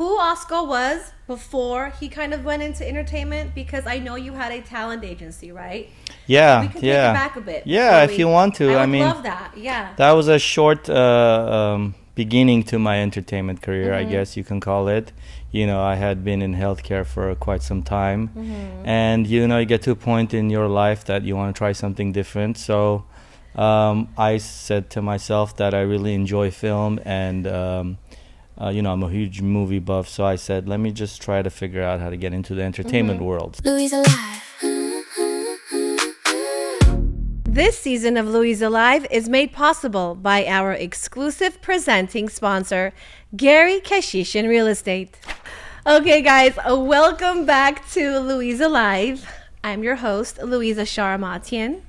who Asko was before he kind of went into entertainment? Because I know you had a talent agency, right? Yeah, We can take yeah. it back a bit. Yeah, if you want to. I I would mean, love that. Yeah. that was a short beginning to my entertainment career, I guess you can call it. I had been in healthcare for quite some time. And, you get to a point in your life that you want to try something different. So I said to myself that I really enjoy film and, I'm a huge movie buff. So I said, let me just try to figure out how to get into the entertainment world. Louisa Live. This season of Louisa Live is made possible by our exclusive presenting sponsor, Gary Kashishin Real Estate. Okay, guys, welcome back to Louisa Live. I'm your host, Louisa Sharamatian.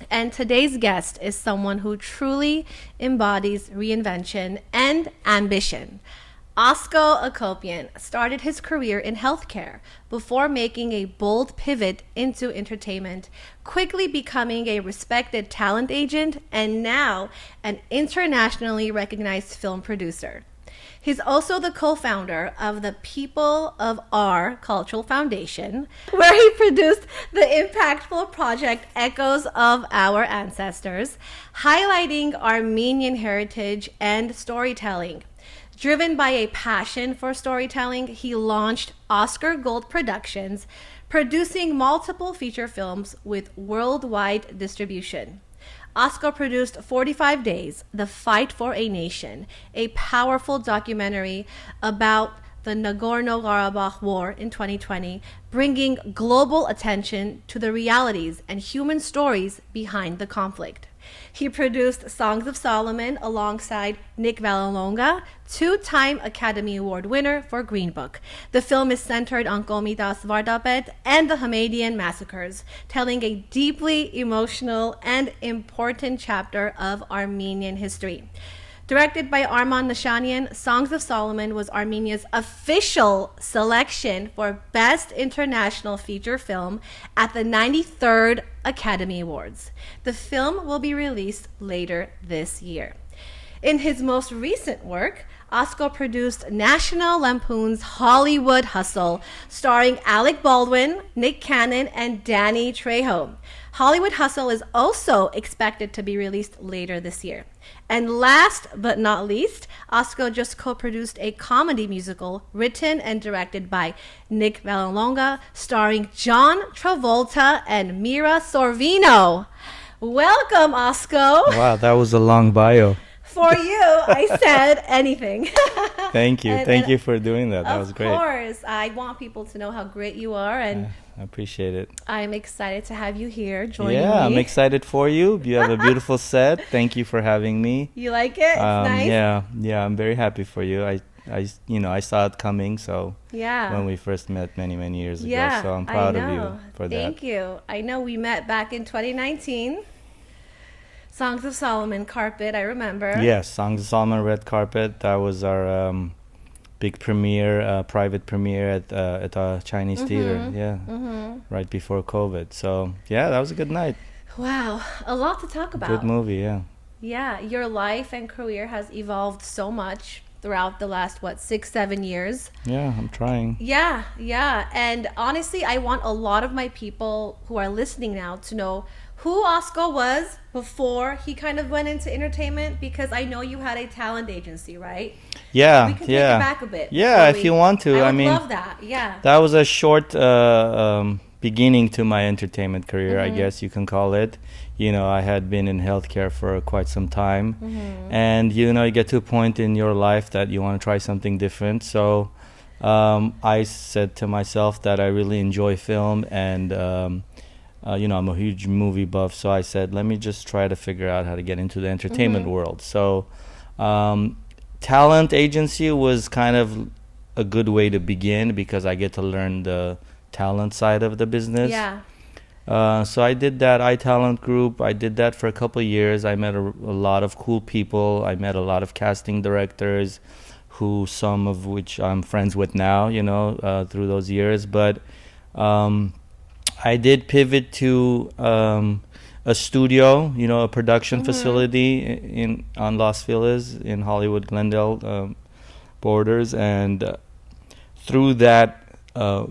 And today's guest is someone who truly embodies reinvention and ambition. Asko Akopyan started his career in healthcare before making a bold pivot into entertainment, quickly becoming a respected talent agent and now an internationally recognized film producer. He's also the co-founder of the People of Our Cultural Foundation, where he produced the impactful project Echoes of Our Ancestors, highlighting Armenian heritage and storytelling. Driven by a passion for storytelling, he launched Oscar Gold Productions, producing multiple feature films with worldwide distribution. Asko produced 45 Days, The Fight for a Nation, a powerful documentary about the Nagorno-Karabakh War in 2020, bringing global attention to the realities and human stories behind the conflict. He produced Songs of Solomon alongside Nick Vallelonga, two-time Academy Award winner for Green Book. The film is centered on Komitas Vardapet and the Hamadian massacres, telling a deeply emotional and important chapter of Armenian history. Directed by Arman Nashanian, Songs of Solomon was Armenia's official selection for Best International Feature Film at the 93rd Academy Awards. The film will be released later this year. In his most recent work, Asko produced National Lampoon's Hollywood Hustle, starring Alec Baldwin, Nick Cannon, and Danny Trejo. Hollywood Hustle is also expected to be released later this year. And last but not least, Asko just co-produced a comedy musical written and directed by Nick Vallelonga, starring John Travolta and Mira Sorvino. Welcome, Asko. Wow, that was a long bio. For you, I said anything. Thank you. Thank you for doing that. That was great. Of course. I want people to know how great you are, and I appreciate it. I'm excited to have you here joining me. Yeah, I'm excited for you. You have a beautiful set. Thank you for having me. You like it? It's nice? Yeah, I'm very happy for you. I saw it coming, so yeah. When we first met many years ago, Yeah, so I'm proud I of know. you for that. Thank you. I know we met back in 2019. Songs of Solomon carpet, I remember. Yes, Songs of Solomon red carpet. That was our big premiere, private premiere at a Chinese theater. Yeah, right before COVID. So yeah, that was a good night. Wow, a lot to talk about. Good movie, yeah. Yeah, your life and career has evolved so much throughout the last, 6-7 years. Yeah, I'm trying. Yeah. And honestly, I want a lot of my people who are listening now to know who Asko was before he kind of went into entertainment, because I know you had a talent agency, right? Yeah, we can take it back a bit. Yeah, if you want to. I would love that. Yeah. That was a short beginning to my entertainment career, I guess you can call it. I had been in healthcare for quite some time. And, you get to a point in your life that you want to try something different. So I said to myself that I really enjoy film and, I'm a huge movie buff. So I said, let me just try to figure out how to get into the entertainment world. So talent agency was kind of a good way to begin because I get to learn the talent side of the business. Yeah. So I did that iTalent group. I did that for a couple of years. I met a lot of cool people. I met a lot of casting directors, some of which I'm friends with now, through those years. But I did pivot to a studio, a production facility on Los Feliz in Hollywood, Glendale, borders. And through that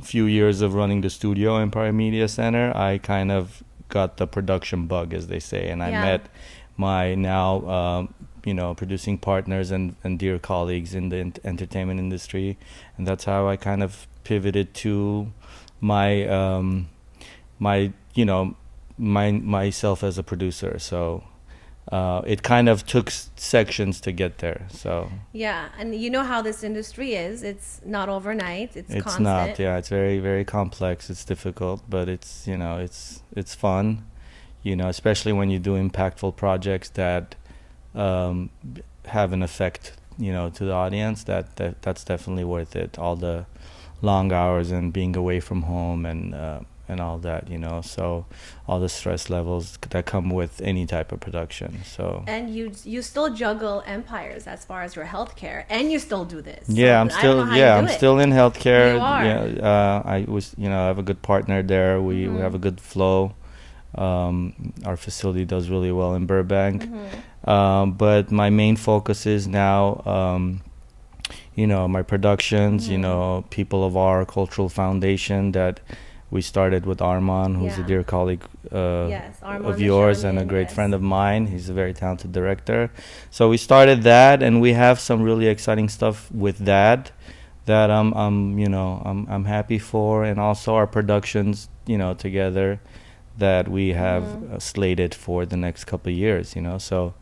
few years of running the studio Empire Media Center, I kind of got the production bug, as they say, and I met my now producing partners and dear colleagues in the entertainment industry, and that's how I kind of pivoted to my myself as a producer. So it kind of took sections to get there. So yeah, and you know how this industry is. It's not overnight. It's constant. Not. Yeah, it's very, very complex. It's difficult, but it's it's fun. Especially when you do impactful projects that have an effect, to the audience. That's definitely worth it. All the long hours and being away from home and all that, so all the stress levels that come with any type of production. So and you still juggle empires as far as your healthcare, and you still do this. Yeah, I'm still in healthcare. You are. Yeah, I have a good partner there. We have a good flow. Our facility does really well in Burbank. But my main focus is now my productions, People of Our Cultural Foundation that we started with Arman, who's a dear colleague of yours and a great friend of mine. He's a very talented director. So we started that, and we have some really exciting stuff with that I'm happy for, and also our productions, together that we have slated for the next couple of years, So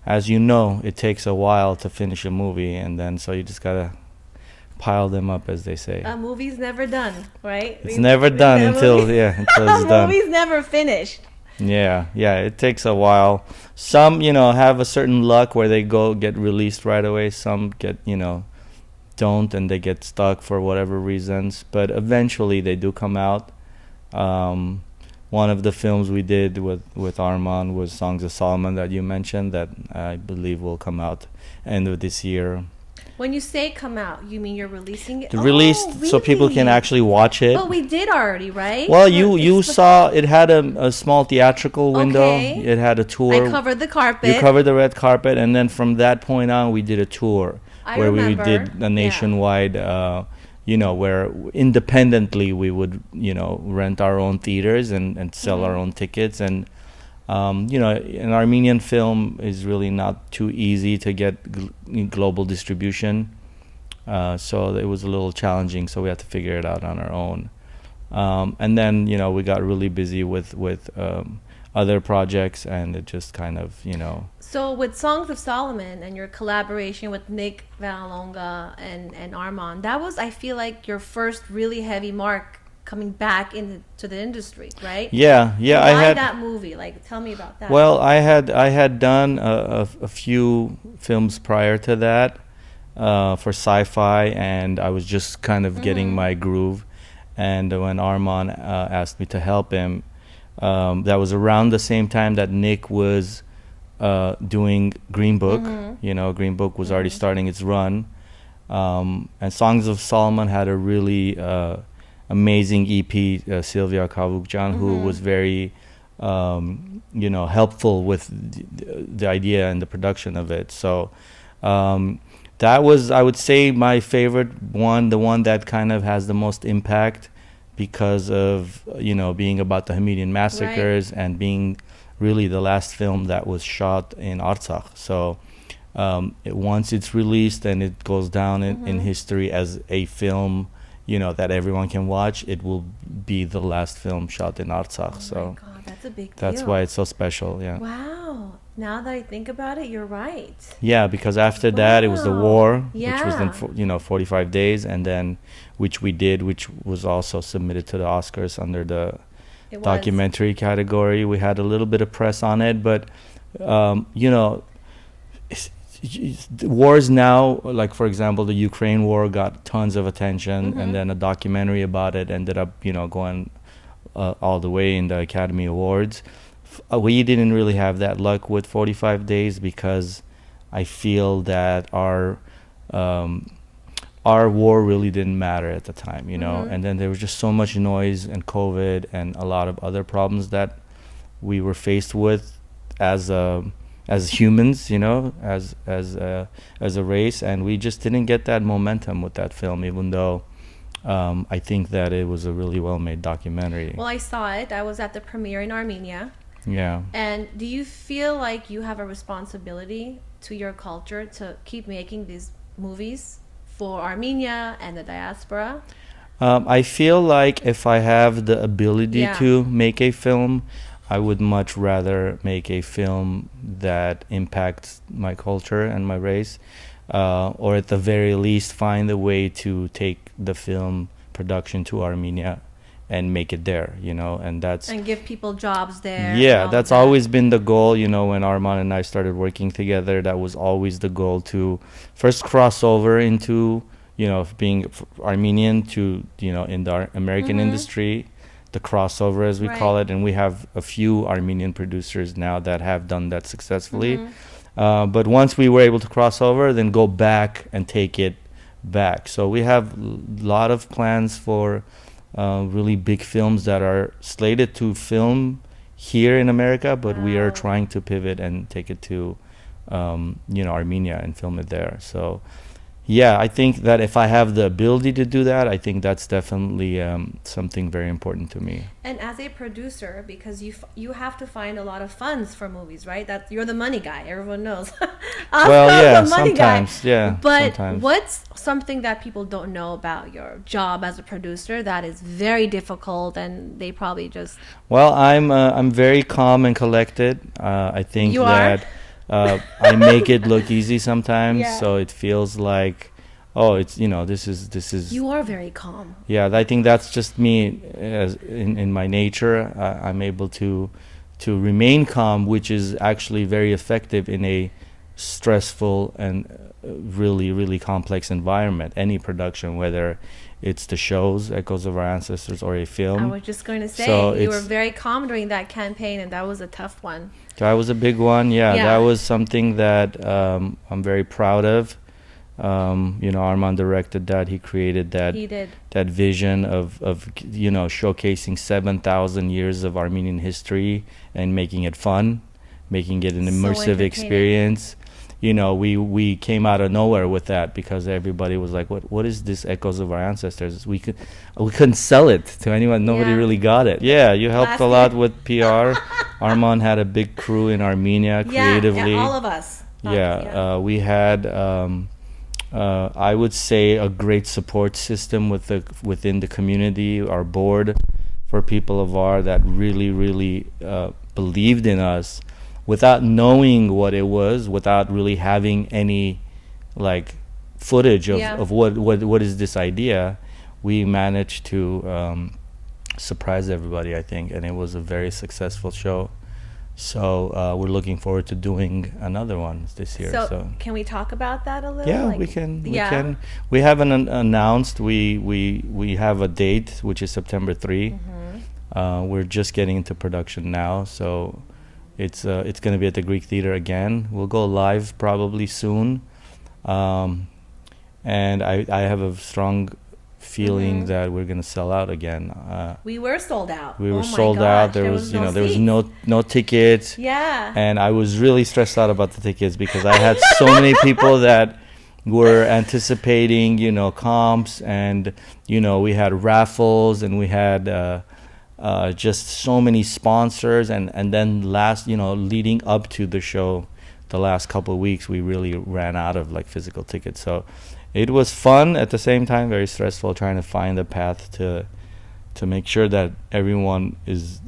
as it takes a while to finish a movie, and then so you just gotta pile them up, as they say. A movie's never done, right? It's never done until it's done. Movie's never finished. Yeah, it takes a while. Some, have a certain luck where they get released right away. Some get, don't, and they get stuck for whatever reasons. But eventually they do come out. One of the films we did with Arman was Songs of Solomon that you mentioned, that I believe will come out end of this year. When you say come out, you mean you're releasing it? Released, really? So people can actually watch it. But we did already, right? Well, you saw it had a small theatrical window. Okay. It had a tour. I covered the carpet. You covered the red carpet, and then from that point on, we did a tour where we did a nationwide. Where independently we would rent our own theaters and sell our own tickets, and an Armenian film is really not too easy to get global distribution. So it was a little challenging, so we had to figure it out on our own. And then, we got really busy with other projects, and it just kind of, So with Songs of Solomon and your collaboration with Nick Vallelonga and Armand, that was, I feel like, your first really heavy mark coming back into the industry, right? Yeah. Why I had that movie. Like, tell me about that. Well, I had done a few films prior to that for sci-fi, and I was just kind of getting my groove. And when Arman asked me to help him, that was around the same time that Nick was doing Green Book. Green Book was already starting its run, and Songs of Solomon had a really amazing EP, Sylvia Kavukjan, who was very, helpful with the idea and the production of it. So that was, I would say, my favorite one, the one that kind of has the most impact because of, being about the Armenian massacres and being really the last film that was shot in Artsakh. So once it's released and it goes down in history as a film, that everyone can watch, it will be the last film shot in Artsakh. Oh my God, that's a big deal. That's why it's so special, yeah. Wow. Now that I think about it, you're right. Yeah, because after that, it was the war, which was in 45 days, and then, which we did, which was also submitted to the Oscars under the documentary category. We had a little bit of press on it, but, wars now, like for example the Ukraine war got tons of attention, and then a documentary about it ended up going all the way in the Academy Awards. We didn't really have that luck with 45 days because I feel that our war really didn't matter at the time, and then there was just so much noise and COVID and a lot of other problems that we were faced with as a as humans, you know, as a race, and we just didn't get that momentum with that film, even though I think that it was a really well-made documentary. Well, I saw it. I was at the premiere in Armenia. Yeah. And do you feel like you have a responsibility to your culture to keep making these movies for Armenia and the diaspora? I feel like if I have the ability Yeah. to make a film, I would much rather make a film that impacts my culture and my race, or at the very least find a way to take the film production to Armenia and make it there, you know, and that's... And give people jobs there. Yeah, and that's all that. always been the goal, you know. When Arman and I started working together, that was always the goal, to first cross over into, you know, being Armenian to, you know, in the American industry, the crossover as we call it. And we have a few Armenian producers now that have done that successfully. But once we were able to cross over, then go back and take it back. So we have a lot of plans for really big films that are slated to film here in America, but we are trying to pivot and take it to, you know, Armenia and film it there. So yeah, I think that if I have the ability to do that, I think that's definitely something very important to me. And as a producer, because you have to find a lot of funds for movies, right? That you're the money guy. Everyone knows. Well, yeah, the money sometimes, guy. yeah. But sometimes. what's something that people don't know about your job as a producer that is very difficult, and they probably just... Well, I'm very calm and collected. I think You are? that I make it look easy sometimes, Yeah. so it feels like, oh, it's, you know, this is. You are very calm. Yeah, I think that's just me, as in my nature. I'm able to remain calm, which is actually very effective in a stressful and really, really complex environment. Any production, whether it's the shows, Echoes of Our Ancestors, or a film. I was just going to say, So you were it's- very calm during that campaign, and that was a tough one. That was a big one. Yeah, Yeah. that was something that I'm very proud of. You know, Armand directed that. He created that. He did. That vision of you know, showcasing 7,000 years of Armenian history and making it fun, making it an So immersive entertaining. experience. You know, we came out of nowhere with that because everybody was like, what is this Echoes of Our Ancestors? We couldn't sell it to anyone. Nobody Yeah. really got it. Yeah, you helped Last a lot year. with PR. Armand had a big crew in Armenia creatively. Yeah, all of us. We had I would say a great support system within the community, our board, for people of Var that really believed in us without knowing what it was, without really having any like footage of what is this idea. We managed to surprise everybody, I think, and it was a very successful show. So we're looking forward to doing another one this year. So can we talk about that a little? Yeah, Like, we can. yeah. We haven't announced. We have a date, which is September 3. We're just getting into production now, so it's going to be at the Greek Theater again. We'll go live probably soon, and I have a strong feeling that we're going to sell out again. We were sold out. We Oh were my sold gosh, out. There was no there was seats. no tickets. Yeah. And I was really stressed out about the tickets because I had so many people that were anticipating, you know, comps, and, you know, we had raffles, and we had just so many sponsors, and then leading up to the show, the last couple of weeks, we really ran out of like physical tickets. So it was fun, at the same time very stressful, trying to find a path to make sure that everyone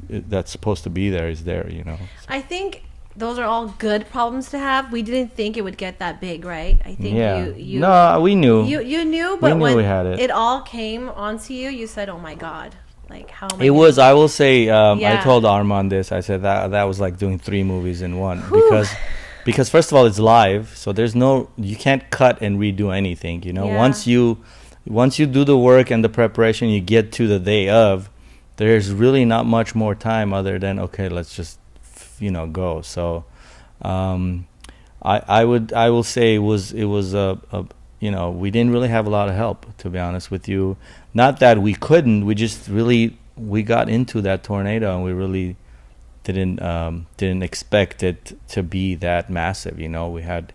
that's supposed to be there is there, you know. I think those are all good problems to have. We didn't think it would get that big, right? I think you No, we knew. You knew, but knew when we had it. all came onto you, you said, "Oh my God, like how?" Am I It gonna was, do I will say, I Yeah. told Armand this. I said that was like doing 3 movies in one, Whew. because first of all, it's live, so you can't cut and redo anything. You know, Yeah. once you do the work and the preparation, you get to the day of, there's really not much more time other than, okay, let's just go. So I will say it was we didn't really have a lot of help, to be honest with you. Not that we couldn't, we just really we got into that tornado, and we really didn't expect it to be that massive. You know, we had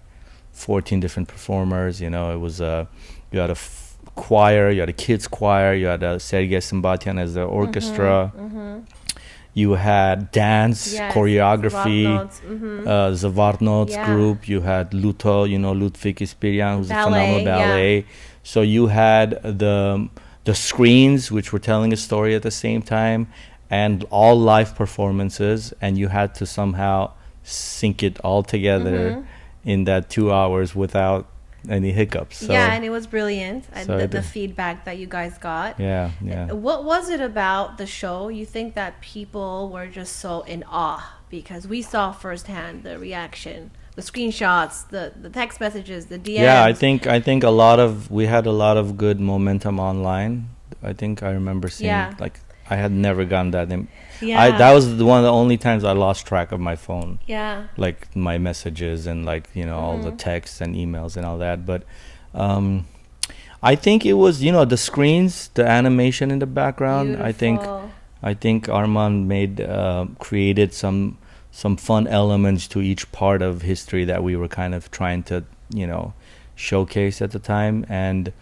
14 different performers. You know, it was you had a choir, you had a kids choir, you had Sergei Symbatian as the orchestra. You had dance, choreography, Zavarnots group. You had Luto, you know, Ludwig Ispirian, who's a phenomenal ballet. So you had the screens, which were telling a story at the same time, and all live performances, and you had to somehow sync it all together in that 2 hours without any hiccups. So, and it was brilliant. So the feedback that you guys got. Yeah. What was it about the show you think that people were just so in awe? Because we saw firsthand the reaction, the screenshots, the text messages, the DMs. Yeah, I think we had a lot of good momentum online. I think I remember seeing like I had never gotten that. That was one of the only times I lost track of my phone. Yeah. Like my messages and like, you know, all the texts and emails and all that. But I think it was, you know, the screens, the animation in the background. Beautiful. I think Arman created some fun elements to each part of history that we were kind of trying to, you know, showcase at the time. And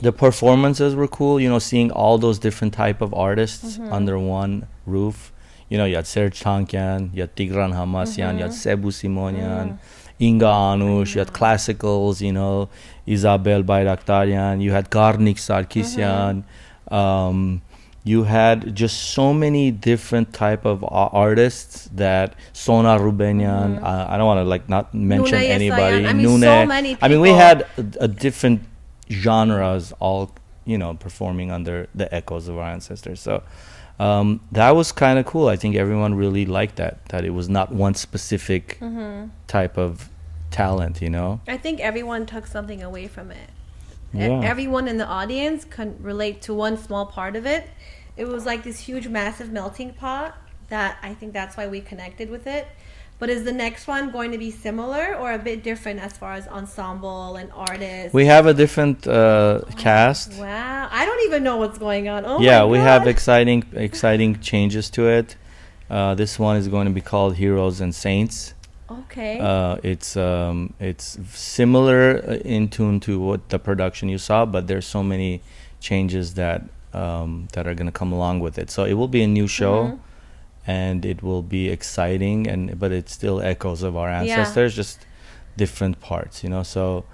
the performances were cool, you know, seeing all those different type of artists under one roof. You know, you had Serj Tankian, you had Tigran Hamasyan, you had Sebu Simonian, Inga Anush, you had classicals, you know, Isabel Bayraktarian, you had Garnik Sarkisyan. You had just so many different type of artists that Sona Rubenian, I don't want to like not mention Nune anybody. I mean, so many people. I mean, we had a different genres all, you know, performing under the echoes of our ancestors. So that was kind of cool. I think everyone really liked that it was not one specific type of talent, you know. I think everyone took something away from it. Everyone in the audience can relate to one small part of it. It was like this huge massive melting pot that I think that's why we connected with it. But is the next one going to be similar or a bit different as far as ensemble and artists? We have a different cast. Wow. I don't even know what's going on. Oh yeah, my God. We have exciting changes to it. This one is going to be called Heroes and Saints. Okay. It's similar in tune to what the production you saw, but there's so many changes that are going to come along with it. So it will be a new show. And it will be exciting, but it still echoes of our ancestors, just different parts, you know. So,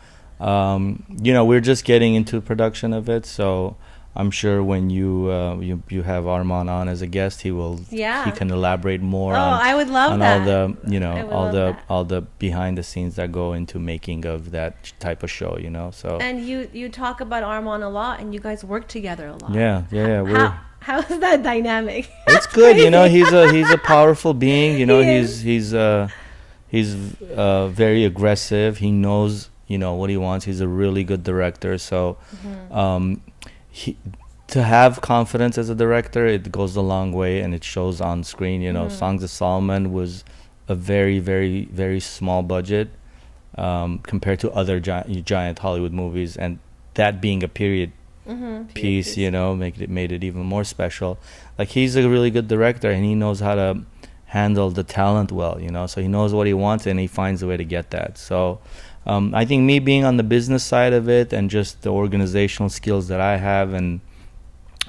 you know, we're just getting into production of it. So I'm sure when you have Arman on as a guest, he can elaborate more on. I would love that. All the, you know, all the behind the scenes that go into making of that type of show, you know. So. And you talk about Arman a lot, and you guys work together a lot. Yeah. How is that dynamic? It's good, you know. He's a powerful being, you know. He's very aggressive. He knows, you know, what he wants. He's a really good director. So, to have confidence as a director, it goes a long way, and it shows on screen. You know, Songs of Solomon was a very, very, very small budget compared to other giant Hollywood movies, and that being a period piece, you know, made it even more special. Like, he's a really good director, and he knows how to handle the talent well, you know. So he knows what he wants, and he finds a way to get that. So I think me being on the business side of it, and just the organizational skills that I have, and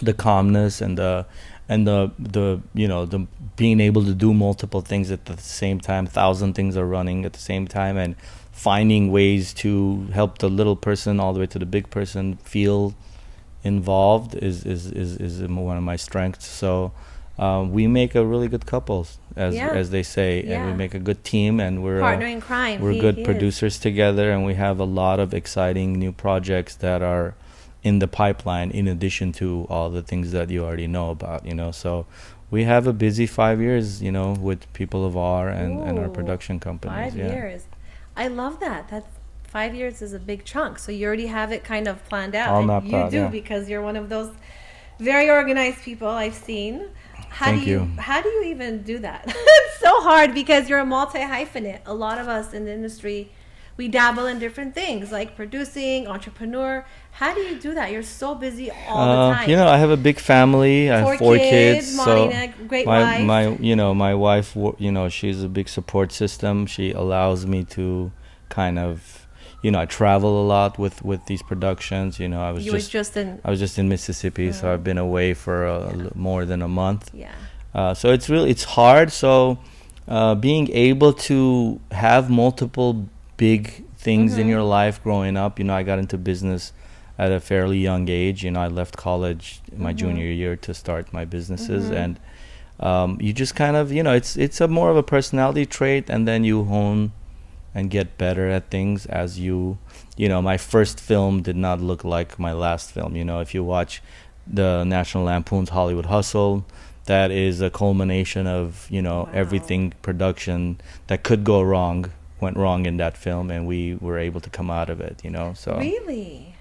the calmness, and the you know, the being able to do multiple things at the same time, 1,000 things are running at the same time, and finding ways to help the little person all the way to the big person feel involved is one of my strengths. So we make a really good couple, as they say, and we make a good team, and we're partner in crime. We're good producers together, and we have a lot of exciting new projects that are in the pipeline, in addition to all the things that you already know about, you know. So we have a busy 5 years, you know, with People of R and our production companies. 5 years. I love that. That's 5 years is a big chunk. So you already have it kind of planned out. All and mapped out, you do, because you're one of those very organized people I've seen. How do you even do that? It's so hard, because you're a multi-hyphenate. A lot of us in the industry, we dabble in different things like producing, entrepreneur. How do you do that? You're so busy all the time. I have a big family. I have 4 kids. So Marina, great my wife. my wife, she's a big support system. She allows me to kind of, I travel a lot with these productions. I was just in Mississippi, so I've been away for more than a month. Yeah. So it's hard. So being able to have multiple big things in your life growing up, I got into business at a fairly young age. I left college my junior year to start my businesses, and you just kind of, it's a more of a personality trait, and then you hone and get better at things as my first film did not look like my last film. If you watch the National Lampoon's Hollywood Hustle, that is a culmination of, everything production that could go wrong went wrong in that film, and we were able to come out of it, so. Really?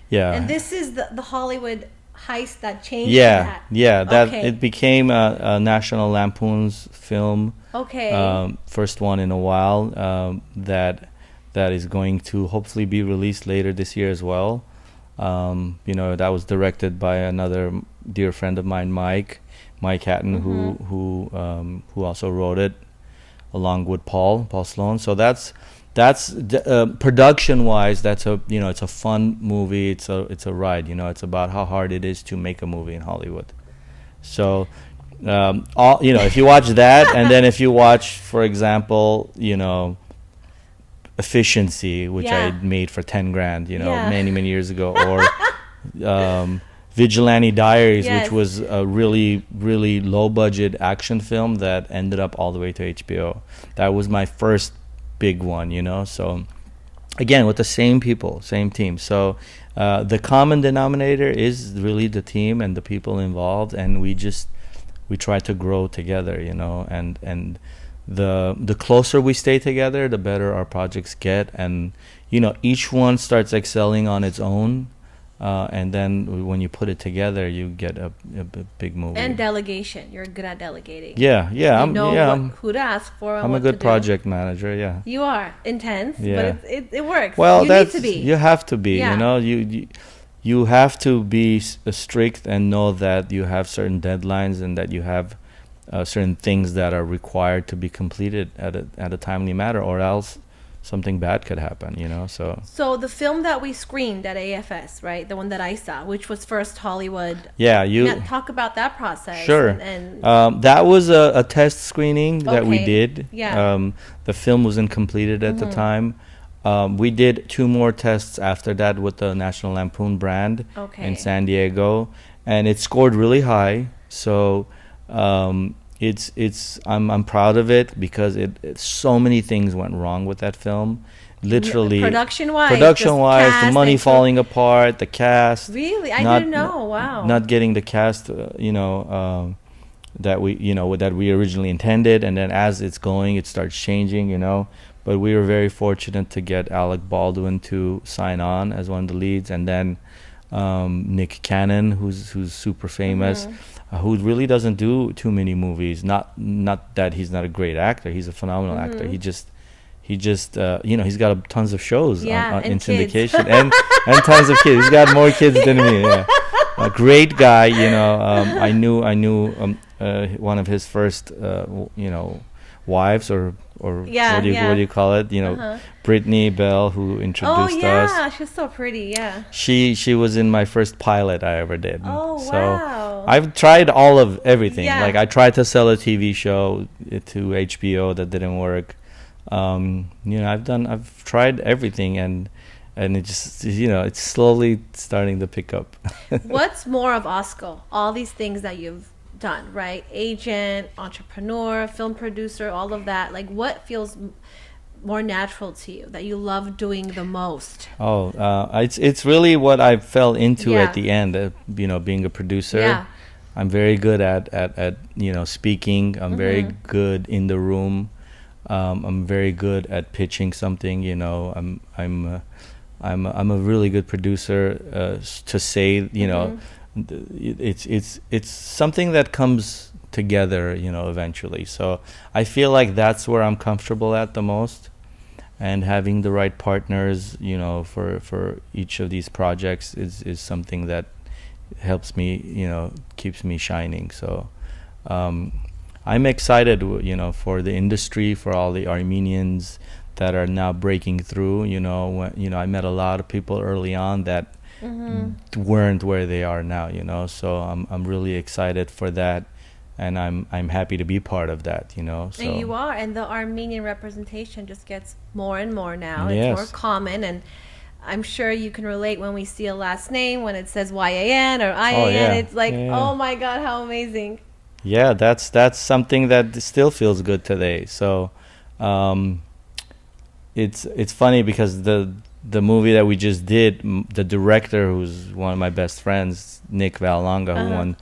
Yeah. And this is the Hollywood heist that changed that. Yeah, that okay. It became a National Lampoon's film. Okay. First one in a while, that is going to hopefully be released later this year as well. That was directed by another dear friend of mine, Mike Hatton, who also wrote it along with Paul Sloan. So that's production wise, that's it's a fun movie. It's a ride. It's about how hard it is to make a movie in Hollywood. So if you watch that, and then if you watch, for example, Efficiency, which I made for $10,000, many years ago, or Vigilante Diaries, which was a really, really low budget action film that ended up all the way to HBO. That was my first big one, so again, with the same people, same team. So the common denominator is really the team and the people involved, and we try to grow together, and the closer we stay together, the better our projects get, and each one starts excelling on its own. And then when you put it together, you get a big movie. And delegation. You're good at delegating. Yeah. Who to ask for. I'm a good project manager. Yeah. You are intense, but it works. Well, you need to be. You have to be. You have to be strict and know that you have certain deadlines and that you have certain things that are required to be completed at a timely manner, or else something bad could happen, So the film that we screened at AFS, right? The one that I saw, which was first Hollywood. Yeah, talk about that process. Sure. And that was a test screening that we did. Yeah. The film wasn't completed at the time. We did 2 more tests after that with the National Lampoon brand in San Diego, and it scored really high. So I'm proud of it because it so many things went wrong with that film. Literally, production wise, the money falling apart, the cast. Really, I didn't know. Wow. Not getting the cast, that we originally intended, and then as it's going, it starts changing. But we were very fortunate to get Alec Baldwin to sign on as one of the leads, and then Nick Cannon, who's super famous. Who really doesn't do too many movies. Not that he's not a great actor. He's a phenomenal actor. He just he's got tons of shows in syndication and tons of kids. He's got more kids than me. Yeah. A great guy. I knew one of his first wives or what do you call it? Brittany Bell, who introduced us. Oh yeah, she's so pretty. Yeah. She was in my first pilot I ever did. Oh so wow. I've tried all of everything. Yeah. Like I tried to sell a TV show to HBO that didn't work. I've tried everything, and it just it's slowly starting to pick up. What's more of Asko? All these things that you've done, right? Agent, entrepreneur, film producer, all of that. Like, what feels more natural to you, that you love doing the most? It's really what I fell into at the end. Being a producer. Yeah. I'm very good at speaking. I'm very good in the room. I'm very good at pitching something. I'm a really good producer. To say it's something that comes together eventually. So I feel like that's where I'm comfortable at the most. and having the right partners, for each of these projects is something that helps me, keeps me shining. So I'm excited, for the industry, for all the Armenians that are now breaking through. I met a lot of people early on that weren't where they are now. So I'm really excited for that, and I'm happy to be part of that. So. And you are, and the Armenian representation just gets more and more now. Yes. It's more common, and I'm sure you can relate when we see a last name when it says YAN or IAN. Oh, yeah. It's like, Yeah. oh my God, how amazing! Yeah, that's something that still feels good today. So it's funny because the movie that we just did, the director, who's one of my best friends, Nick Valonga,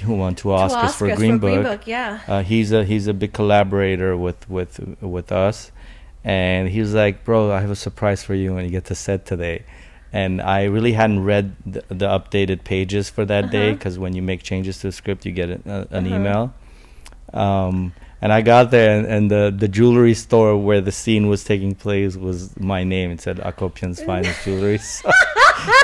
who won two Oscars for Green Book. Yeah. He's a big collaborator with us, and he was like, "Bro, I have a surprise for you when you get to set today." And I really hadn't read the updated pages for that day, because when you make changes to the script, you get an email. And I got there, and the jewelry store where the scene was taking place was my name. It said Akopyan's Finest Jewelry. So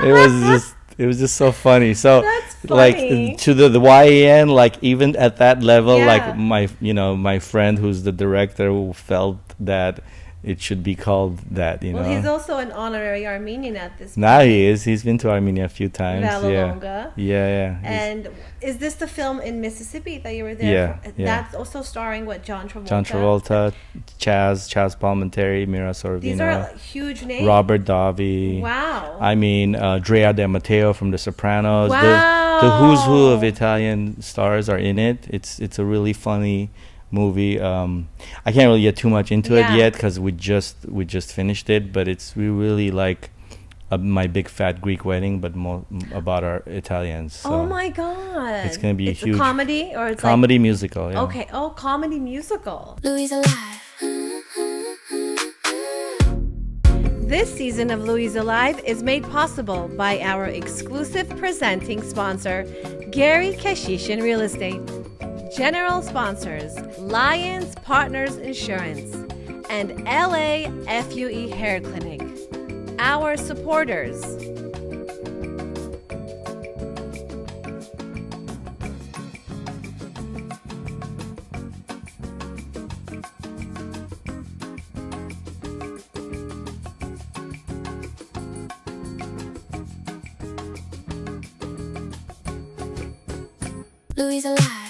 it was just so funny. So That's like funny. to the YAN, like even at that level, Yeah. like my friend who's the director felt that it should be called that. Well, he's also an honorary Armenian at this point. Now he is. He's been to Armenia a few times. Valalonga. Yeah. And is this the film in Mississippi that you were there for? Yeah. That's also starring John Travolta. John Travolta, Chaz Palminteri, Mira Sorvino. These are huge names. Robert Davi. Wow. I mean, Drea De Matteo from The Sopranos. Wow. The who's who of Italian stars are in it. It's a really funny movie. I can't really get too much into it yet because we just finished it, but it's really like my big fat Greek wedding, but more about our Italians. So oh my God. it's gonna be it's a huge comedy, or it's comedy musical. Yeah. Okay. Oh, comedy musical. Louisa Live. This season of Louisa Live is made possible by our exclusive presenting sponsor, Gary Keshishin Real Estate. General sponsors, Lions Partners Insurance and LA FUE Hair Clinic. Our supporters. Louisa Live.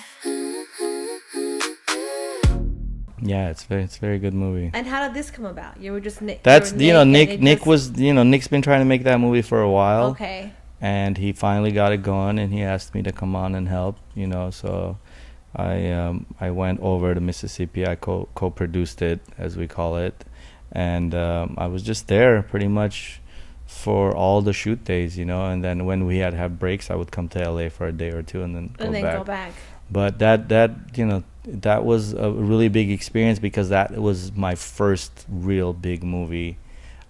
Yeah, it's very good movie. And how did this come about? You were just Nick. That's you were Nick. and it Nick just- was Nick's been trying to make that movie for a while. Okay. And he finally got it going, and he asked me to come on and help. So I went over to Mississippi. I co-produced it, as we call it, and I was just there pretty much for all the shoot days. And then when we had to have breaks, I would come to LA for a day or two and then go back. But that was a really big experience because that was my first real big movie.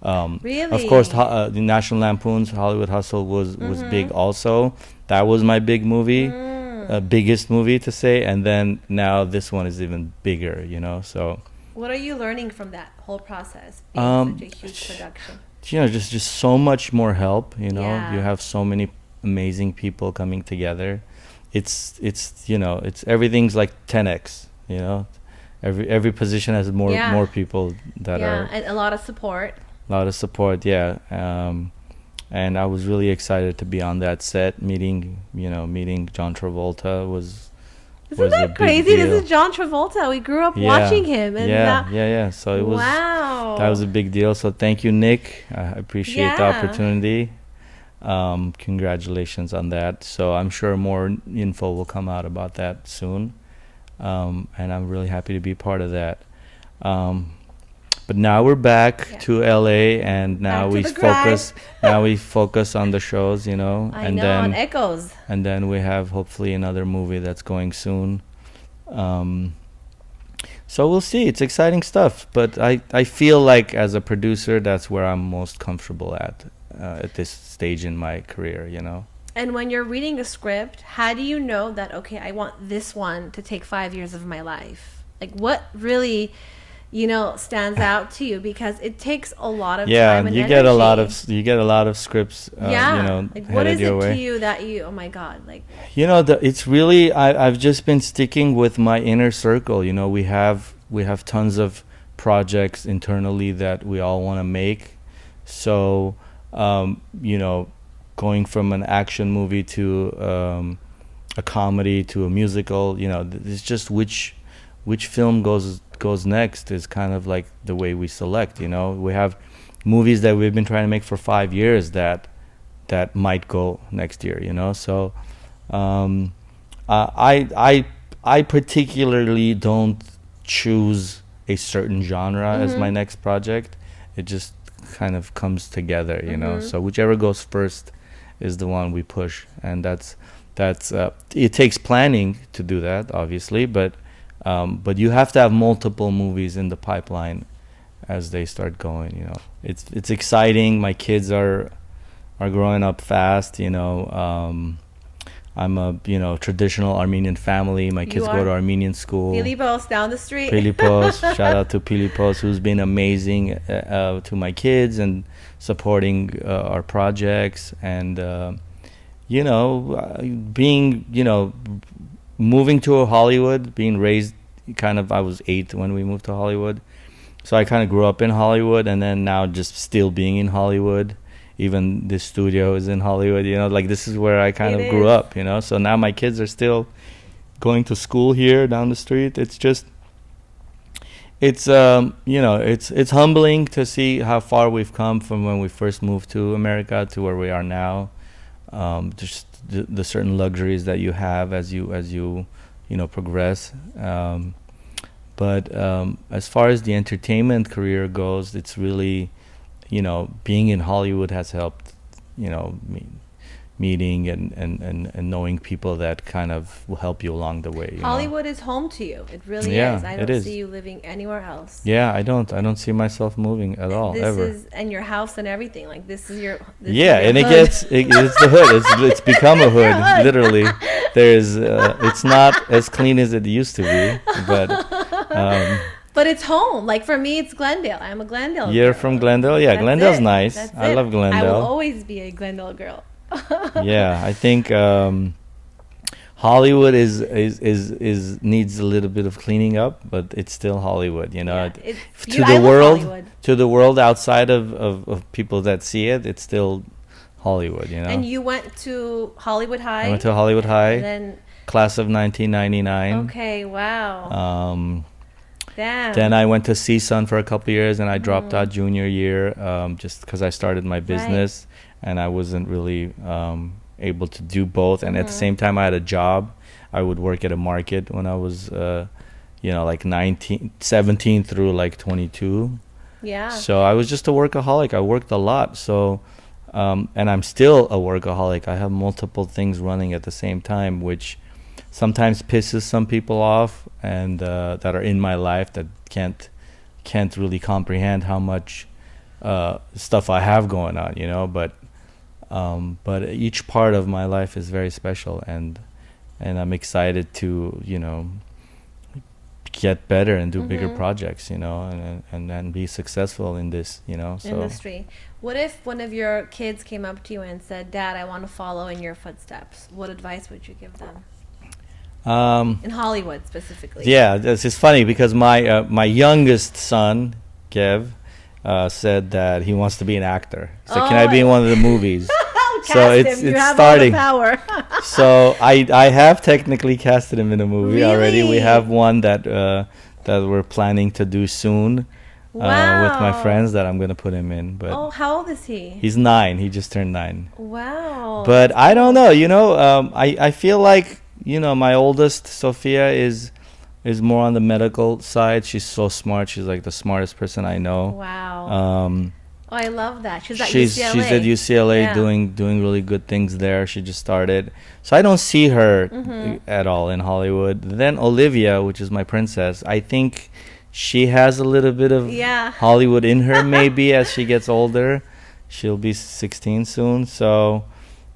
Really? Of course, the National Lampoon's Hollywood Hustle was big also. That was my big movie, biggest movie to say. And then now this one is even bigger, so. What are you learning from that whole process, being such a huge production? Just so much more help, Yeah. You have so many amazing people coming together. It's everything's like 10x, every position has more people that are and a lot of support. a lot of support, yeah. And I was really excited to be on that set. Meeting John Travolta was Isn't was a that big crazy? deal. This is John Travolta. We grew up Yeah. watching him, and yeah. So it was wow. that was a big deal. So thank you, Nick. I appreciate the Yeah. opportunity. Congratulations on that. So I'm sure more info will come out about that soon, and I'm really happy to be part of that. But now we're back to LA, and now Back to we the grind. focus. Now we focus on the shows, I and know, then on Echoes. and then we have hopefully another movie that's going soon. So we'll see. It's exciting stuff, but I feel like as a producer, that's where I'm most comfortable at this stage in my career. And when you're reading a script, how do you know that, okay, I want this one to take 5 years of my life? Like, what really stands out to you? Because it takes a lot of Yeah, time and you energy. get a lot of scripts, Like, what headed is your it way. to you that oh my God, like, It's really I've just been sticking with my inner circle. We have tons of projects internally that we all want to make. So, going from an action movie to a comedy to a musical, it's just which film goes next is kind of like the way we select. We have movies that we've been trying to make for 5 years that might go next year. So I particularly don't choose a certain genre as my next project. It just kind of comes together, so whichever goes first is the one we push. And that's it takes planning to do that, obviously, but you have to have multiple movies in the pipeline as they start going. It's exciting. My kids are growing up fast. I'm a traditional Armenian family. My kids go to Armenian school. Pilipos down the street. Pilipos, shout out to Pilipos, who's been amazing to my kids and supporting our projects. And moving to Hollywood, being raised I was 8 when we moved to Hollywood, so I kind of grew up in Hollywood, and then now just still being in Hollywood. Even this studio is in Hollywood, like this is where I kind of grew up, so now my kids are still going to school here down the street. It's just it's humbling to see how far we've come from when we first moved to America to where we are now. Just the certain luxuries that you have as you progress. But as far as the entertainment career goes, it's really, being in Hollywood has helped, meeting and knowing people that kind of will help you along the way. Hollywood is home to you. It really is. I don't see you living anywhere else. Yeah, I don't see myself moving at all, ever. And your house and everything. Like, this is your and hood. it's the hood. It's become a hood, literally. There's it's not as clean as it used to be, but it's home. Like, for me, it's Glendale. I'm a Glendale You're girl. from Glendale? Yeah, That's Glendale's it. nice. That's I it. love Glendale. I will always be a Glendale girl. Yeah, I think Hollywood is needs a little bit of cleaning up, but it's still Hollywood, I world, love Hollywood. to the world outside of people that see it, it's still Hollywood, And you went to Hollywood High? I went to Hollywood High, And then, class of 1999. okay, wow. Damn. Then I went to CSUN for a couple of years, and I dropped out junior year just because I started my business, and I wasn't really able to do both. And at the same time, I had a job. I would work at a market when I was, like 17 through like 22. Yeah. So I was just a workaholic. I worked a lot. So, and I'm still a workaholic. I have multiple things running at the same time, which sometimes pisses some people off, and that are in my life that can't really comprehend how much stuff I have going on, but each part of my life is very special, and I'm excited to get better and do bigger projects, and be successful in this, industry. What if one of your kids came up to you and said, "Dad, I want to follow in your footsteps"? What advice would you give them? In Hollywood specifically. Yeah, it's funny because my youngest son, Kev, said that he wants to be an actor. So can I be in one of the movies? So it's starting. All the power. So I have technically casted him in a movie already. We Really? have one that we're planning to do soon with my friends that I'm going to put him in. But how old is he? he's 9. He just turned 9. Wow. But I don't know. I feel like my oldest, Sophia, is more on the medical side. She's so smart. She's like the smartest person I know. Wow. I love that. She's at She's at UCLA Yeah. doing really good things there. She just started. So I don't see her at all in Hollywood. Then Olivia, which is my princess, I think she has a little bit of Hollywood in her maybe as she gets older. She'll be 16 soon. So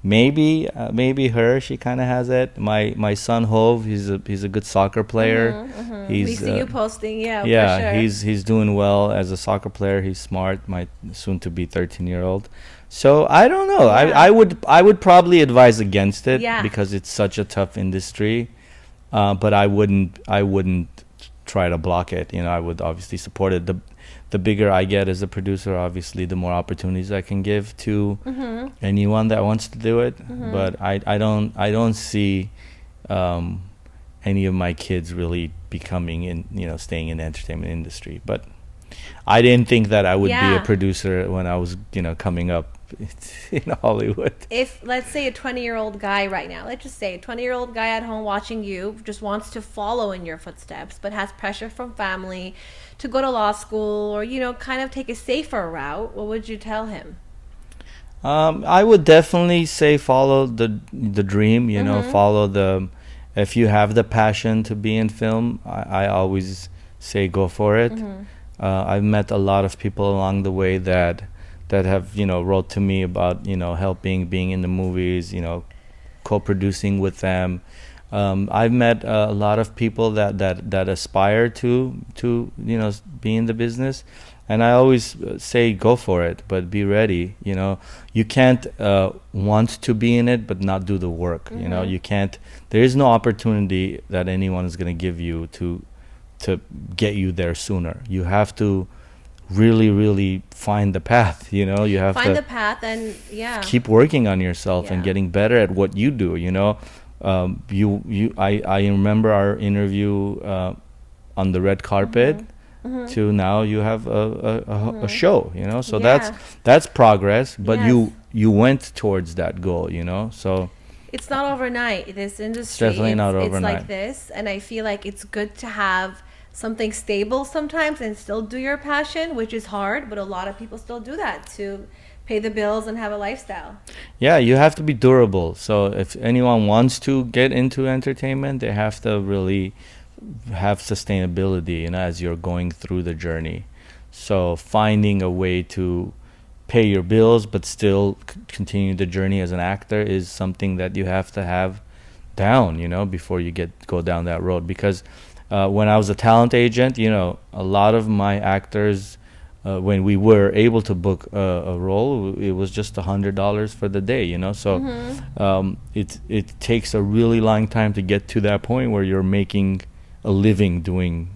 maybe her. She kind of has it. My son Hove, he's a good soccer player. We see you posting, Yeah, for sure. he's doing well as a soccer player. He's smart. My soon to be 13-year-old. So I don't know. Yeah. I would probably advise against it Yeah. because it's such a tough industry. But I wouldn't try to block it. You know, I would obviously support it. The bigger I get as a producer, obviously, the more opportunities I can give to anyone that wants to do it. But I don't see any of my kids really becoming staying in the entertainment industry. But I didn't think that I would be Yeah. a producer when I was coming up in Hollywood. If, let's say, a 20-year-old guy right now, let's just say a 20-year-old guy at home watching you just wants to follow in your footsteps, but has pressure from family to go to law school or, kind of take a safer route, what would you tell him? I would definitely say follow the dream. Follow if you have the passion to be in film. I always say go for it. I've met a lot of people along the way that have wrote to me about helping being in the movies, co-producing with them. I've met a lot of people that aspire to be in the business, and I always say go for it, but be ready. You can't want to be in it but not do the work. You can't. There is no opportunity that anyone is going to give you to get you there sooner. You have to really find the path. You have Find to the path and keep working on yourself and Yeah. getting better at what you do. I remember our interview on the red carpet to now you have a show. So Yeah. that's progress, but Yes. you went towards that goal. So It's not overnight. This industry, definitely not It's overnight. like this, and I feel like it's good to have something stable sometimes and still do your passion, which is hard, but a lot of people still do that to pay the bills and have a lifestyle. yeah, you have to be durable. So if anyone wants to get into entertainment, they have to really have sustainability, as you're going through the journey. So finding a way to pay your bills but still continue the journey as an actor is something that you have to have down, before you go down that road. Because when I was a talent agent, a lot of my actors, when we were able to book a role, it was just $100 for the day, So it takes a really long time to get to that point where you're making a living doing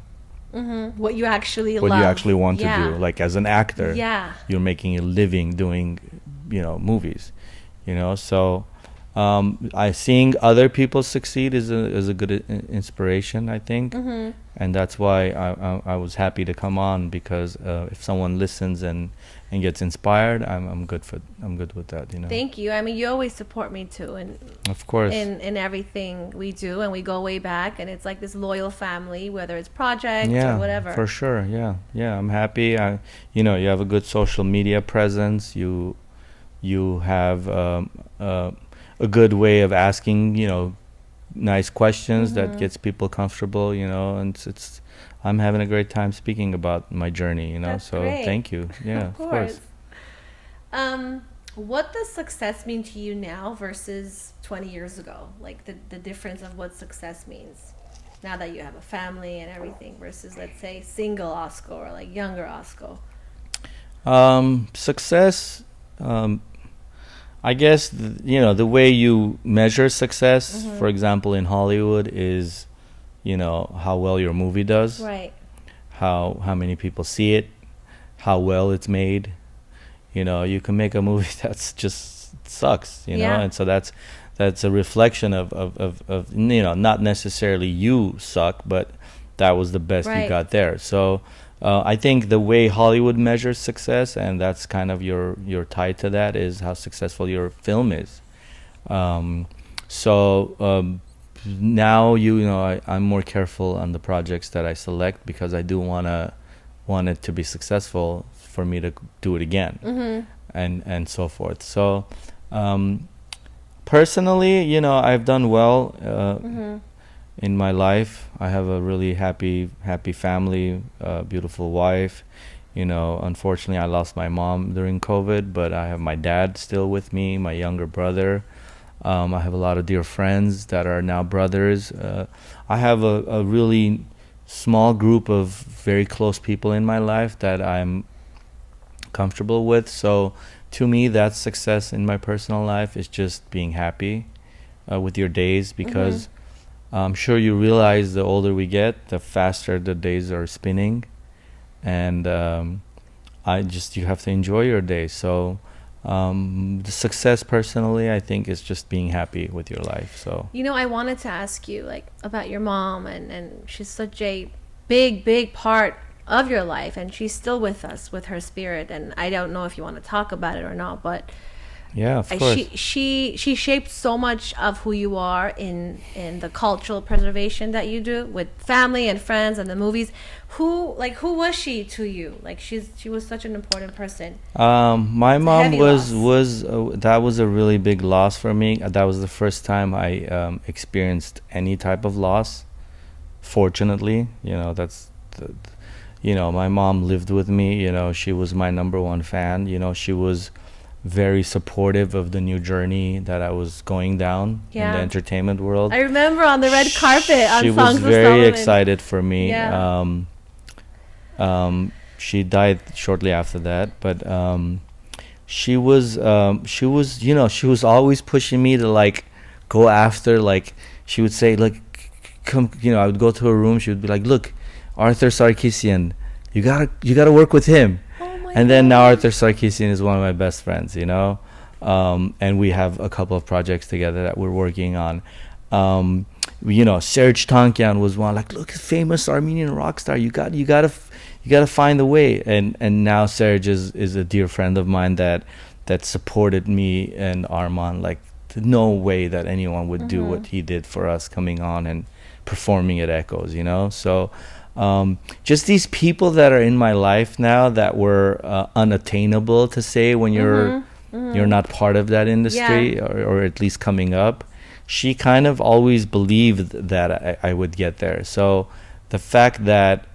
What you actually what love. you actually want Yeah. to do. Like as an actor, Yeah. you're making a living doing, movies, So I seeing other people succeed is a good inspiration, I think, and that's why I was happy to come on, because if someone listens and gets inspired, I'm good with that. Thank you. I mean, you always support me too, and Of course. in everything we do, and we go way back, and it's like this loyal family, whether it's projects Yeah, or whatever. for sure. Yeah, I'm happy. You have a good social media presence. You have a good way of asking, nice questions that gets people comfortable, and it's I'm having a great time speaking about my journey, That's so great. thank you. Yeah, of course. What does success mean to you now versus 20 years ago? Like the difference of what success means now that you have a family and everything versus, let's say, single Asko or like younger Asko. Success, I guess, the way you measure success, for example, in Hollywood is, how well your movie does. Right. How many people see it, how well it's made. You can make a movie that's just sucks, Yeah. and so that's a reflection of not necessarily you suck, but that was the best you Right. got there. So I think the way Hollywood measures success, and that's kind of your tie to that, is how successful your film is. Now I'm more careful on the projects that I select, because I do want it to be successful for me to do it again, and so forth. So personally, I've done well in my life. I have a really happy family, beautiful wife. Unfortunately, I lost my mom during COVID, but I have my dad still with me, my younger brother. I have a lot of dear friends that are now brothers. I have a really small group of very close people in my life that I'm comfortable with. So to me, that's success in my personal life, is just being happy with your days, because I'm sure you realize the older we get, the faster the days are spinning, and you have to enjoy your day. So the success personally, I think, is just being happy with your life. So I wanted to ask you like about your mom, and she's such a big part of your life, and she's still with us with her spirit, and I don't know if you want to talk about it or not, but yeah, of course. She shaped so much of who you are in the cultural preservation that you do with family and friends and the movies. Who was she to you? Like she was such an important person. My mom was loss. that was a really big loss for me. That was the first time I experienced any type of loss. Fortunately, my mom lived with me. She was my number one fan. She was very supportive of the new journey that I was going down in the entertainment world. I remember on the red carpet on she Songs was of very Solomon. excited for me. Yeah. She died shortly after that, but she was always pushing me to like go after, like she would say, like, come, I would go to her room, she would be like, look, Arthur Sarkisian, you gotta work with him. And then now Arthur Sarkisian is one of my best friends, and we have a couple of projects together that we're working on. Serge Tankian was one, like, look, famous Armenian rock star, you gotta find a way. And now Serge is a dear friend of mine that supported me and Arman, like, no way that anyone would do what he did for us, coming on and performing at Echoes, so just these people that are in my life now that were unattainable to say when you're not part of that industry, or at least coming up. She kind of always believed that I would get there. So the fact that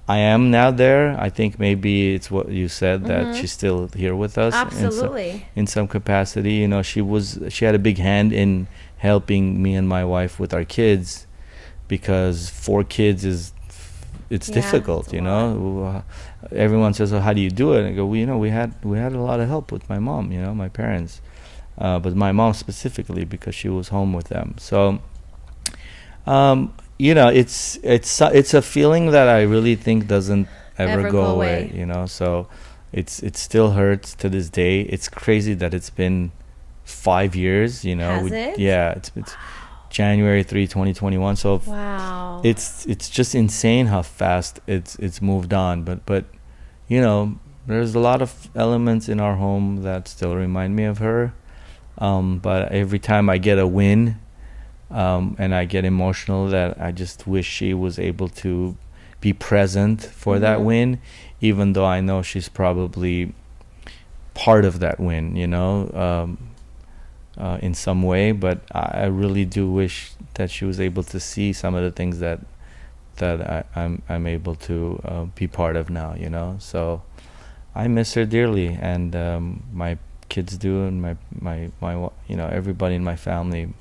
I am now there, I think maybe it's what you said, that she's still here with us. Absolutely. In some capacity. She had a big hand in helping me and my wife with our kids, because 4 kids it's difficult, everyone says, oh, how do you do it? And I go, well, we had a lot of help with my mom, my parents, but my mom specifically, because she was home with them. So it's a feeling that I really think doesn't ever go away. So it still hurts to this day. It's crazy that it's been 5 years. Has it? Yeah, it's January 3, 2021. So wow, it's just insane how fast it's moved on. But there's a lot of elements in our home that still remind me of her. But every time I get a win, and I get emotional, that I just wish she was able to be present for that win, even though I know she's probably part of that win, in some way. But I really do wish that she was able to see some of the things that I'm able to be part of now, So I miss her dearly, and my kids do, and my everybody in my family,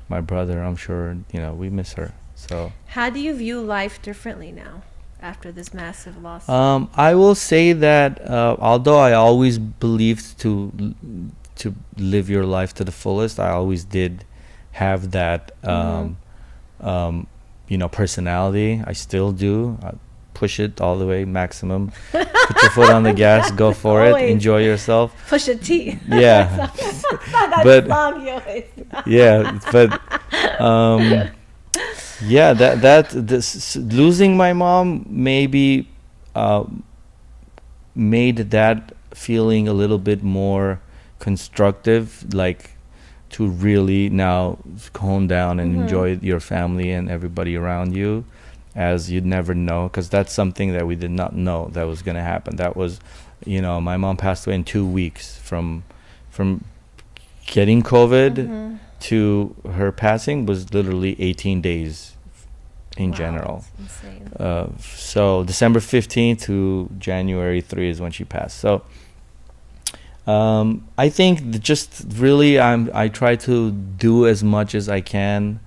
my brother, I'm sure, we miss her. So how do you view life differently now after this massive loss? I will say that although I always believed to live your life to the fullest, I always did have that personality. I still do. I push it all the way, maximum. Put your foot on the gas, go for it, enjoy yourself. Push a T. Yeah. But song you always yeah, but losing my mom maybe made that feeling a little bit more constructive, like to really now calm down and enjoy your family and everybody around you, as you'd never know, because that's something that we did not know that was going to happen. That was, my mom passed away in 2 weeks from getting COVID to her passing was literally 18 days in general. That's insane. So December 15th to January 3 is when she passed. So I think just really I try to do as much as I can,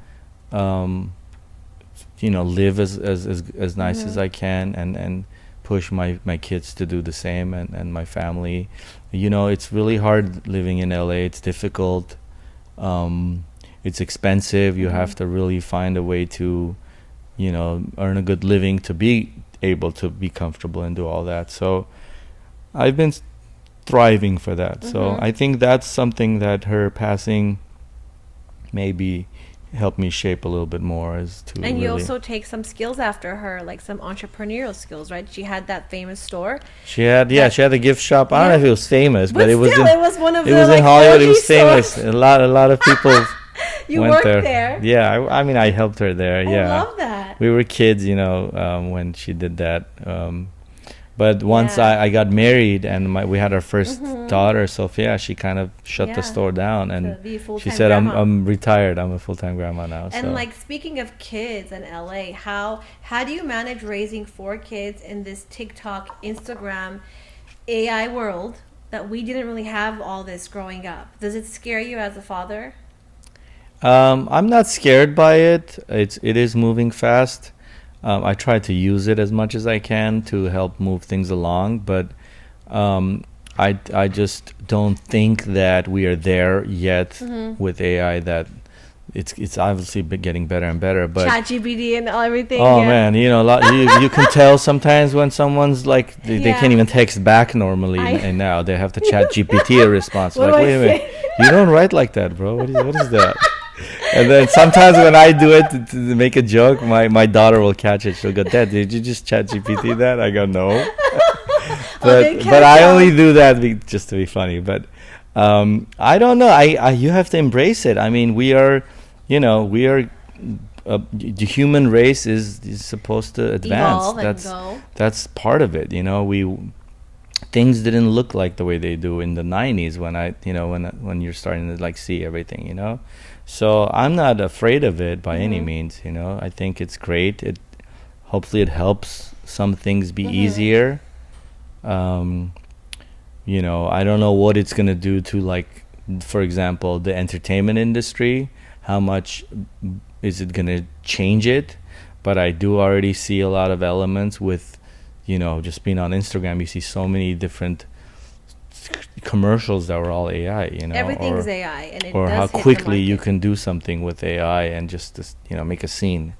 live as nice as I can, and push my kids to do the same, and my family. It's really hard living in LA. It's difficult. It's expensive. You have to really find a way to, earn a good living to be able to be comfortable and do all that. So I've been thriving for that. So I think that's something that her passing maybe helped me shape a little bit more, is to And really. you also take some skills after her, like some entrepreneurial skills, right? She had that famous store. She had a gift shop. I don't know if it was famous, but it was still, in, it was one of it the, was in like, Hollywood. It OG was famous. stores. A lot of people You went worked there. there. Yeah, I mean, I helped her there. I Yeah, love that. we were kids, when she did that. But once Yeah. I got married and we had our first daughter, Sophia, she kind of shut the store down, To and be a she full-time said, grandma. I'm retired. I'm a full-time grandma now. And so. like, speaking of kids in LA, how do you manage raising 4 kids in this TikTok, Instagram, AI world that we didn't really have all this growing up? Does it scare you as a father? I'm not scared by it. It is moving fast. I try to use it as much as I can to help move things along, but I just don't think that we are there yet with AI. That it's obviously getting better and better. But ChatGPT and everything. oh yeah. man, you can tell sometimes when someone's like they can't even text back normally, and now they have to chat GPT a response. What Like, do I wait a minute, say? you don't write like that, bro. What is that? And then sometimes when I do it to make a joke, my daughter will catch it. She'll go, "Dad, did you just chat GPT that?" I go, "No." But I only do that just to be funny. But I don't know. You have to embrace it. I mean, we are the human race is supposed to advance. Evolve and go. That's part of it. Things didn't look like the way they do in the 90s when you're starting to like see everything. So I'm not afraid of it by any means. I think it's great. Hopefully it helps some things be easier. I don't know what it's gonna do to, like, for example, the entertainment industry. How much is it gonna change it? But I do already see a lot of elements with, just being on Instagram. You see so many different commercials that were all AI, Everything's AI, and it or does how hit the quickly you market. can do something with AI and just make a scene.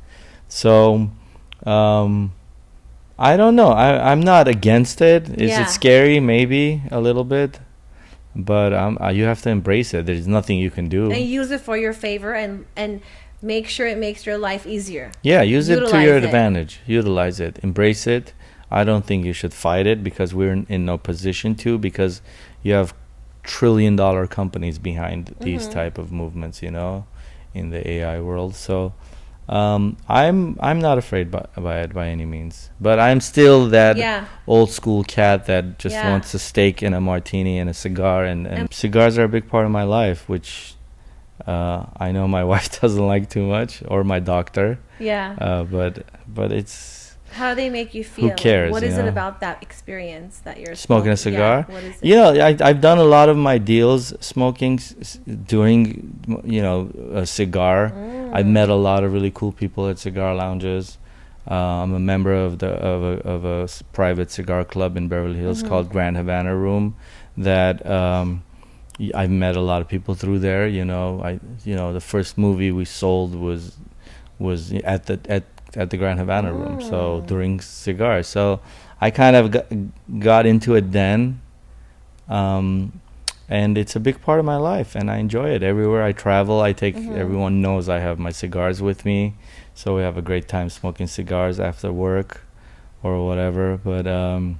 So I don't know. I'm not against it. Is Yeah. it scary? Maybe a little bit, but you have to embrace it. There's nothing you can do. And use it for your favor, and make sure it makes your life easier. Yeah, use it to Utilize your it. advantage. Utilize it. Embrace it. I don't think you should fight it, because we're in no position to, because you have trillion-dollar companies behind these type of movements, in the AI world. So I'm not afraid by it by any means. But I'm still that old school cat that just wants a steak and a martini and a cigar, and cigars are a big part of my life, which I know my wife doesn't like too much, or my doctor. Yeah. But it's How do they make you feel? cares, What you is it know? about that experience that you're smoking a cigar. Yeah. What is it? I've done a lot of my deals smoking during a cigar. I've met a lot of really cool people at cigar lounges. I'm a member of a private cigar club in Beverly Hills called Grand Havana Room. That I've met a lot of people through there. The first movie we sold was at the Grand Havana Room. So during cigars. So I kind of got into it then. And it's a big part of my life, and I enjoy it. Everywhere I travel, I take everyone knows I have my cigars with me, so we have a great time smoking cigars after work or whatever. But I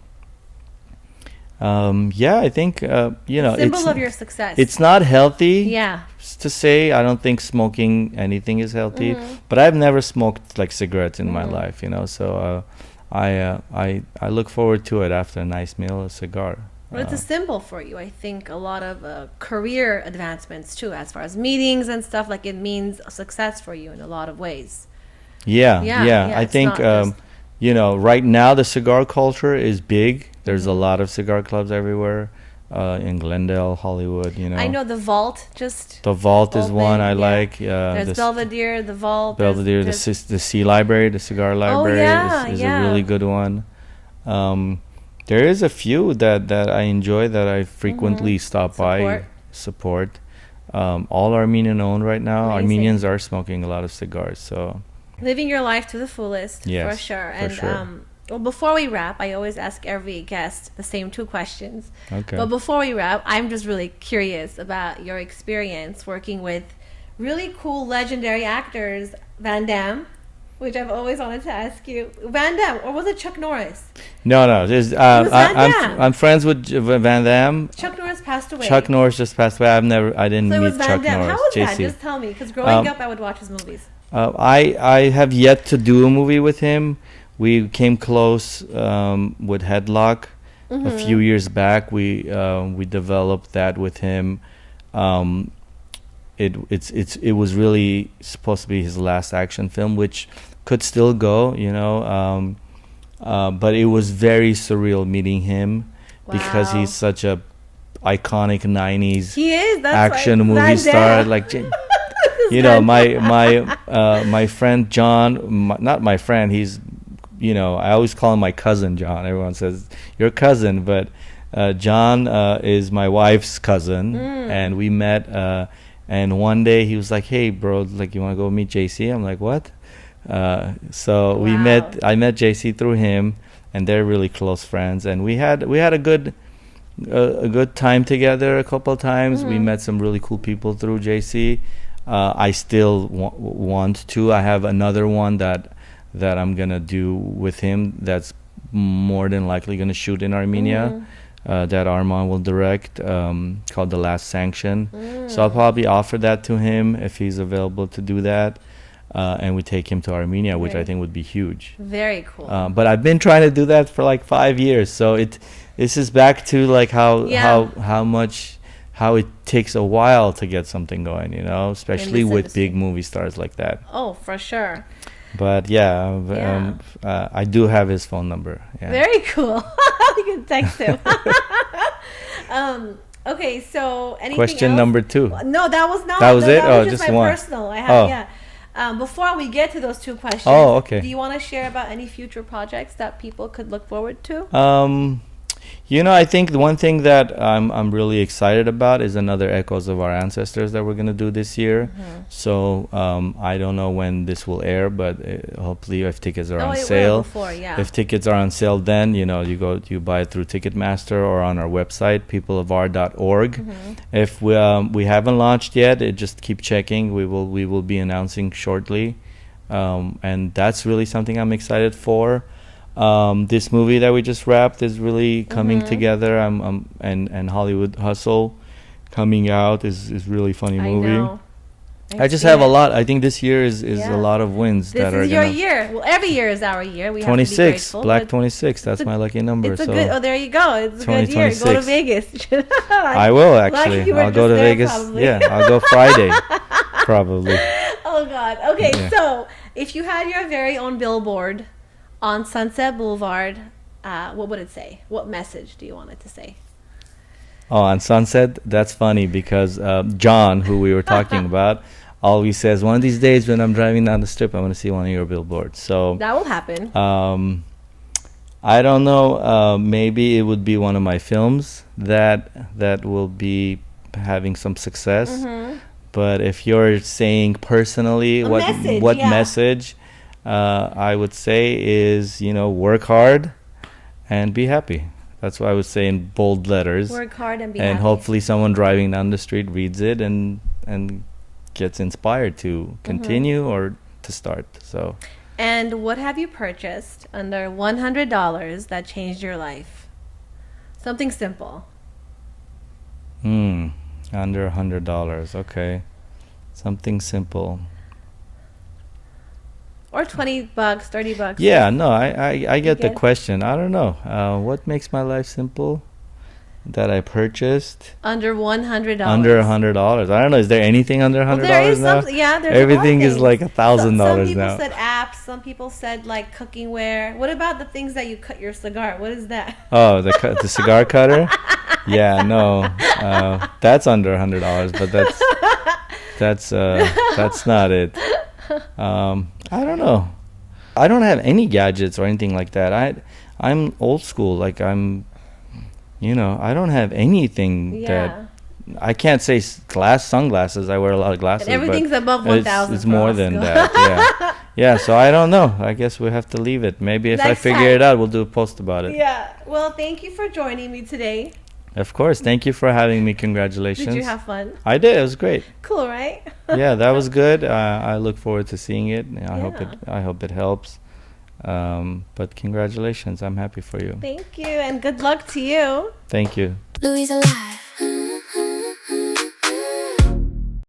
think Symbol of your success. it's not healthy. Yeah. To say, I don't think smoking anything is healthy, but I've never smoked like cigarettes in my life, so I look forward to it after a nice meal, a cigar. Well, it's a symbol for you. I think a lot of career advancements too, as far as meetings and stuff. Like, it means success for you in a lot of ways. Yeah. I it's think not just- right now the cigar culture is big. There's a lot of cigar clubs everywhere. in Glendale, Hollywood. You know, I know the Vault just the Vault is one opened, I yeah. like. There's The Belvedere, the Vault. Belvedere, the C Library, the cigar library is yeah. a really good one. There is a few that I enjoy that I frequently stop by, support. All Armenian owned right now. Amazing. Armenians are smoking a lot of cigars, so living your life to the fullest. Yes, for sure. for And sure. well, before we wrap, I always ask every guest the same two questions. Okay. But before we wrap, I'm just really curious about your experience working with really cool, legendary actors. Van Damme, which I've always wanted to ask you. Van Damme, or was it Chuck Norris? No, There's, Van Damme. I'm friends with Van Damme. Chuck Norris passed away. Chuck Norris just passed away. I didn't So it meet was Van Chuck Damme. Norris. How was that? JC. Just tell me, because growing up, I would watch his movies. I have yet to do a movie with him. We came close with Headlock a few years back. We developed that with him. It was really supposed to be his last action film, which could still go, you know. But it was very surreal meeting him because he's such a iconic '90s He is. That's action like movie Van star. Damme. Like, you know, my friend John, not my friend. He's, you know, I always call him my cousin John. Everyone says your cousin, but John is my wife's cousin, and we met. And one day he was like, "Hey, bro, like, you want to go meet JC?" I'm like, "What?" So we met. I met JC through him, and they're really close friends. And we had a good time together a couple of times. We met some really cool people through JC. I still want to. I have another one that I'm gonna do with him. That's more than likely gonna shoot in Armenia. That Armand will direct, called The Last Sanction. So I'll probably offer that to him if he's available to do that, and we take him to Armenia, which I think would be huge. Very cool. But I've been trying to do that for like 5 years, so this is back to like how it takes a while to get something going, you know, especially with industry. big movie stars like that. Oh, for sure. But I do have his phone number. Yeah. Very cool. You can text him. Okay, so anything Question else? number 2. No, that was not. That was it? That Oh, was just my one. personal. I have, Oh. Before we get to those 2 questions, Oh, okay. do you want to share about any future projects that people could look forward to? You know, I think the one thing that I'm really excited about is another Echoes of Our Ancestors that we're gonna do this year. So I don't know when this will air, but hopefully if tickets are on sale. If tickets are on sale, then you buy it through Ticketmaster or on our website, peopleofr.org. If we haven't launched yet, just keep checking. We will be announcing shortly, and that's really something I'm excited for. This movie that we just wrapped is really coming together. And Hollywood Hustle coming out is really funny movie. I know. I just have a lot. I think this year is a lot of wins. This is your year. Well, every year is our year. We 26, have to be grateful, Black 26. That's my lucky number. It's a good. Oh, there you go. It's a good year. Go to Vegas. I will actually. I'll go to Vegas. Probably. Yeah, I'll go Friday, probably. Oh God. Okay, so if you had your very own billboard on Sunset Boulevard, what would it say? What message do you want it to say? Oh, on Sunset, that's funny because John, who we were talking about, always says, one of these days when I'm driving down the strip, I want to see one of your billboards. So that will happen. I don't know. Maybe it would be one of my films that will be having some success. But if you're saying personally, what message? I would say is, work hard and be happy. That's what I would say in bold letters. Work hard and be happy. And hopefully someone driving down the street reads it and gets inspired to continue or to start. So. And what have you purchased under $100 that changed your life? Something simple. Under $100. Okay. Something simple. Or $20, $30. Yeah, no, I get the question. I don't know. What makes my life simple that I purchased? Under $100. Under $100. I don't know. Is there anything under $100 now? Yeah, there's everything is like $1,000 now. Some people said apps. Some people said like cookingware. What about the things that you cut your cigar? What is that? Oh, the cigar cutter. Yeah, no, that's under $100, but that's not it. I don't know. I don't have any gadgets or anything like that. I'm old school. Like I don't have anything that I can't say sunglasses. I wear a lot of glasses. And everything's but above 1,000. It's more than that. Yeah. Yeah. So I don't know. I guess we have to leave it. Maybe if I figure it out, we'll do a post about it. Yeah. Well, thank you for joining me today. Of course. Thank you for having me. Congratulations. Did you have fun? I did. It was great. Cool, right? Yeah, that was good. I look forward to seeing it. I hope it helps. But congratulations. I'm happy for you. Thank you, and good luck to you. Thank you. Louisa Live.